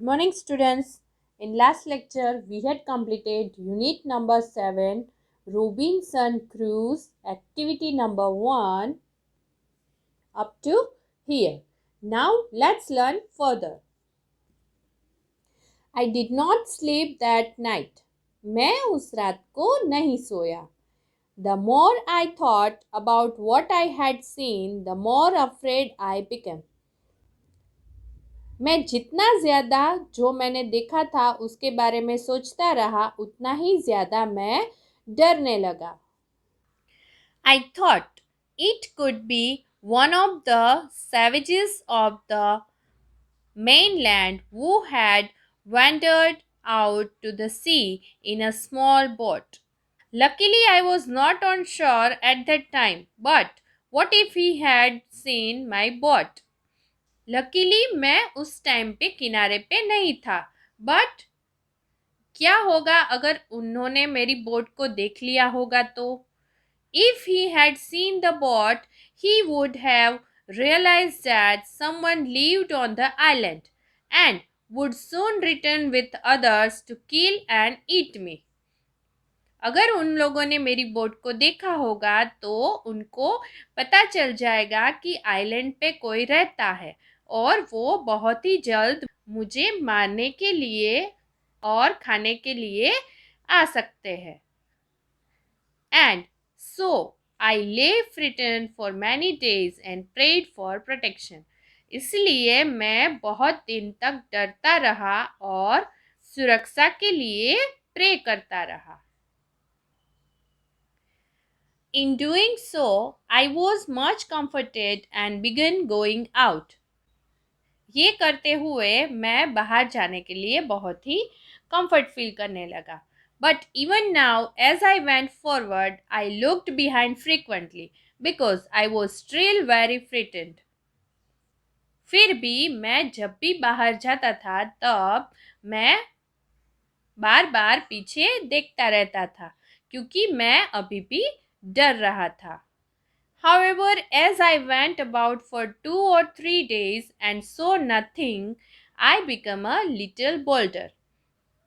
Good morning, students. In last lecture, we had completed unit number 7, Robinson Crusoe, activity number 1, up to here. Now, let's learn further. I did not sleep that night. मैं उस रात को नहीं सोया. The more I thought about what I had seen, the more afraid I became. मैं जितना ज़्यादा जो मैंने देखा था उसके बारे में सोचता रहा उतना ही ज़्यादा मैं डरने लगा. I thought it could be one of the savages of the mainland who had wandered out to the sea in a small boat. Luckily, I was not on shore at that time, but what if he had seen my boat? Luckily मैं उस time पे किनारे पे नहीं था, but क्या होगा अगर उन्होंने मेरी बोट को देख लिया होगा तो? If he had seen the boat he would have realized that someone lived on the island and would soon return with others to kill and eat me. अगर उन लोगों ने मेरी बोट को देखा होगा तो उनको पता चल जाएगा कि आइलैंड पे कोई रहता है और वो बहुत ही जल्द मुझे मारने के लिए और खाने के लिए आ सकते हैं. And so I lay frightened for many days and prayed for protection. इसलिए मैं बहुत दिन तक डरता रहा और सुरक्षा के लिए प्रे करता रहा. In doing so, I was much comforted and began going out. ये करते हुए मैं बाहर जाने के लिए बहुत ही कंफर्ट फील करने लगा. But even now, as I went forward, I looked behind frequently because I was still very frightened. फिर भी मैं जब भी बाहर जाता था तब मैं बार बार पीछे देखता रहता था क्योंकि मैं अभी भी डर रहा था. However, as I went about for 2 or 3 days and saw nothing, I became a little bolder.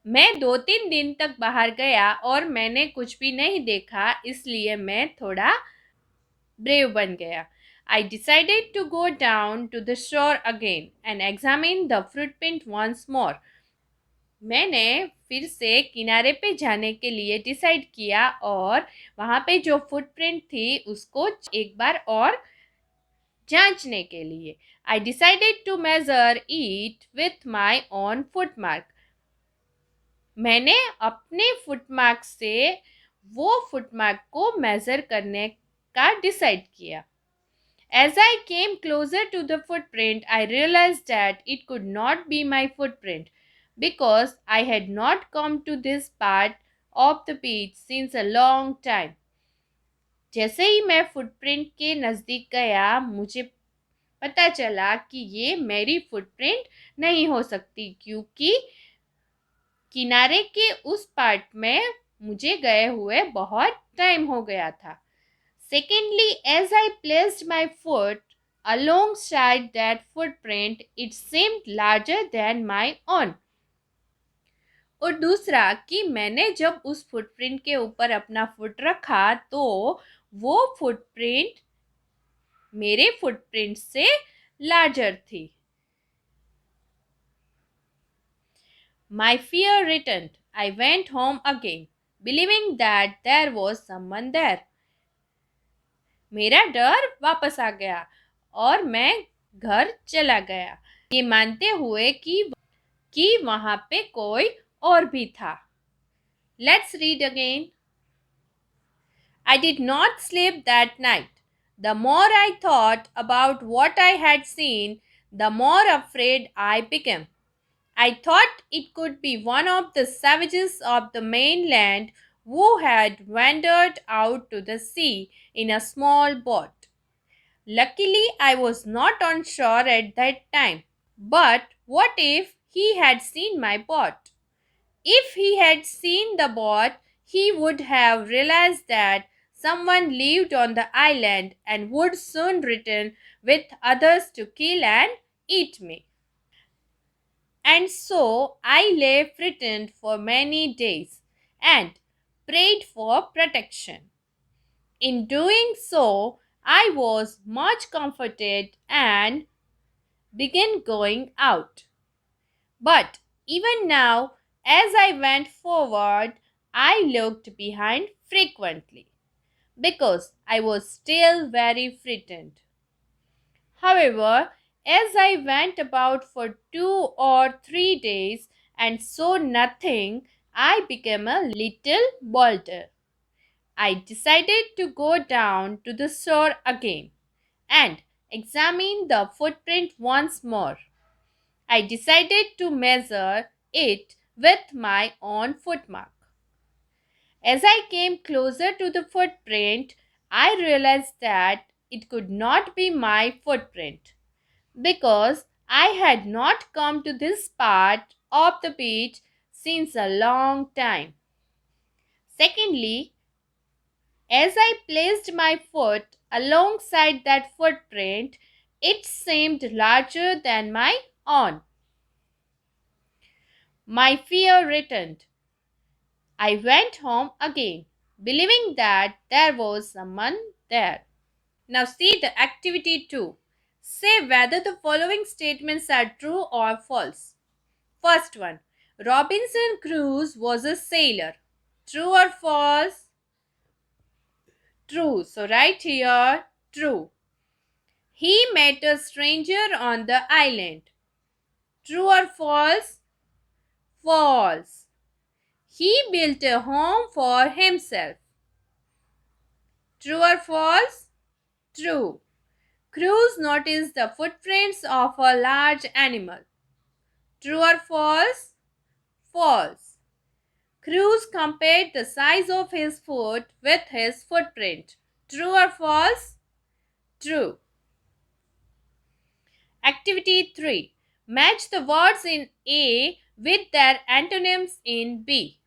मैं 2-3 दिन तक बाहर गया और मैंने कुछ भी नहीं देखा इसलिए मैं थोड़ा ब्रेव बन गया. I decided to go down to the shore again and examine the footprint once more. मैंने फिर से किनारे पे जाने के लिए डिसाइड किया और वहाँ पे जो फुटप्रिंट थी उसको एक बार और जांचने के लिए. I decided to measure it with my own footmark. मैंने अपने फुटमार्क से वो फुटमार्क को मेज़र करने का डिसाइड किया. As I came closer to the footprint, I realized that it could not be my footprint because I had not come to this part of the beach since a long time. जैसे ही मैं footprint के नज़दीक गया मुझे पता चला कि ये मेरी फुटप्रिंट नहीं हो सकती क्योंकि किनारे के उस पार्ट में मुझे गए हुए बहुत टाइम हो गया था. Secondly, as I placed my foot alongside that footprint, it seemed larger than my own. और दूसरा कि मैंने जब उस फुटप्रिंट के ऊपर अपना फुट रखा तो वो फुटप्रिंट मेरे फुटप्रिंट से लार्जर थी. My fear returned. I went home again, believing that there was someone there. मेरा डर वापस आ गया और मैं घर चला गया ये मानते हुए कि वहाँ पे कोई और भी था. Let's read again. I did not sleep that night. The more I thought about what I had seen, the more afraid I became. I thought it could be one of the savages of the mainland who had wandered out to the sea in a small boat. Luckily, I was not on shore at that time. But what if he had seen my boat? If he had seen the boat, he would have realized that someone lived on the island and would soon return with others to kill and eat me. And so I lay frightened for many days and prayed for protection. In doing so, I was much comforted and began going out. But even now, as I went forward, I looked behind frequently because I was still very frightened. However, as I went about for 2 or 3 days and saw nothing, I became a little bolder. I decided to go down to the shore again and examine the footprint once more. I decided to measure it with my own footmark. As I came closer to the footprint, I realized that it could not be my footprint because I had not come to this part of the beach since a long time. Secondly, as I placed my foot alongside that footprint, it seemed larger than my own. My fear returned. I went home again, believing that there was someone there. Now see the activity 2. Say whether the following statements are true or false. First one. Robinson Crusoe was a sailor. True or false? True. So right here, true. He met a stranger on the island. True or false? False. He built a home for himself. True or false? True. Cruise noticed the footprints of a large animal. True or false? False. Cruise compared the size of his foot with his footprint. True or false? True. Activity 3. Match the words in A with their antonyms in B.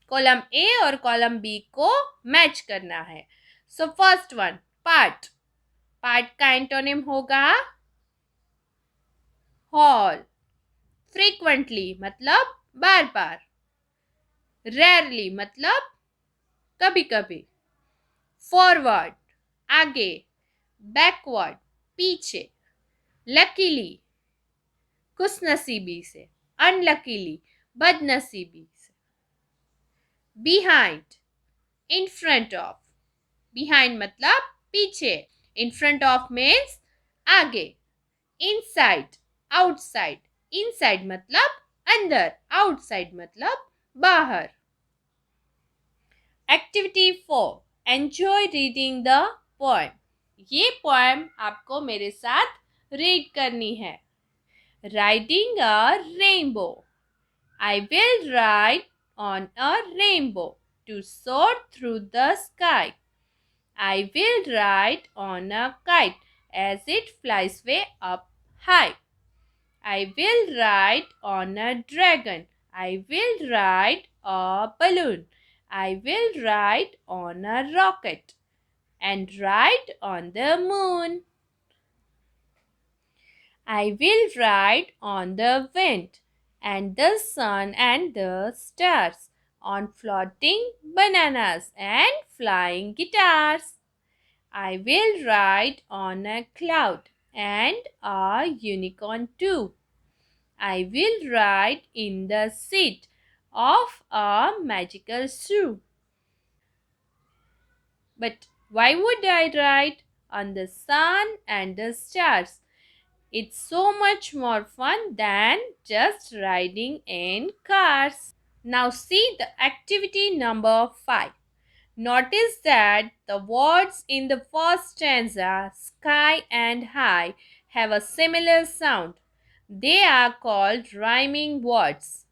Column A और column B को match करना है. So first one, part. Part का antonym होगा hall. Frequently मतलब बार बार. Rarely मतलब कभी कभी. Forward आगे. Backward पीछे. Luckily खुशनसीबी से. Unluckily बदनसीबी से. Behind in front of. Behind मतलब पीछे. In front of means आगे. Inside outside. Inside मतलब अंदर. Outside मतलब बाहर. Activity 4. Enjoy reading the poem. ये poem आपको मेरे साथ रीड करनी है. Riding a rainbow. I will ride on a rainbow to soar through the sky. I will ride on a kite as it flies way up high. I will ride on a dragon. I will ride a balloon. I will ride on a rocket and ride on the moon. I will ride on the wind and the sun and the stars, on floating bananas and flying guitars. I will ride on a cloud and a unicorn too. I will ride in the seat of a magical shoe. But why would I ride on the sun and the stars? It's so much more fun than just riding in cars. Now see the activity number 5. Notice that the words in the first stanza, sky and high, have a similar sound. They are called rhyming words.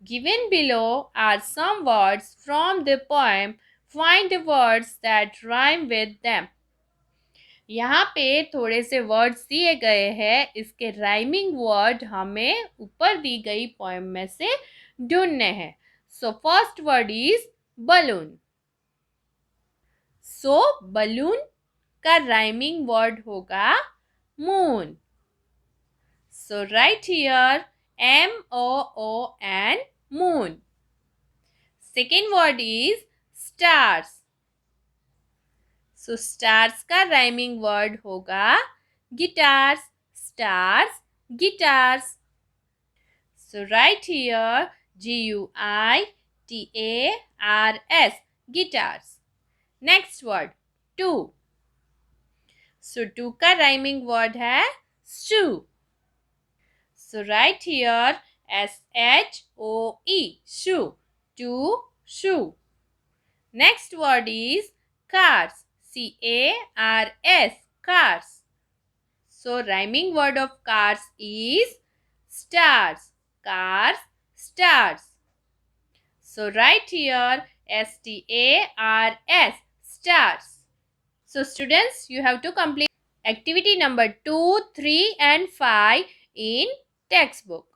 Given below are some words from the poem. Find the words that rhyme with them. यहाँ पे थोड़े से words दिए गए हैं. इसके rhyming word हमें ऊपर दी गई पोएम में से ढूंढने हैं. So first word is balloon. So balloon का राइमिंग वर्ड होगा moon. So right here moon, moon. Second word is stars. So stars का rhyming word होगा guitars, stars, guitars. So write here guitars, guitars. Next word two. So two का rhyming word है shoe. So write here shoe, shoe, two shoe. Next word is cars, cars, cars. So rhyming word of cars is stars, cars, stars. So write here stars, stars. So students, you have to complete activity number 2, 3 and 5 in textbook.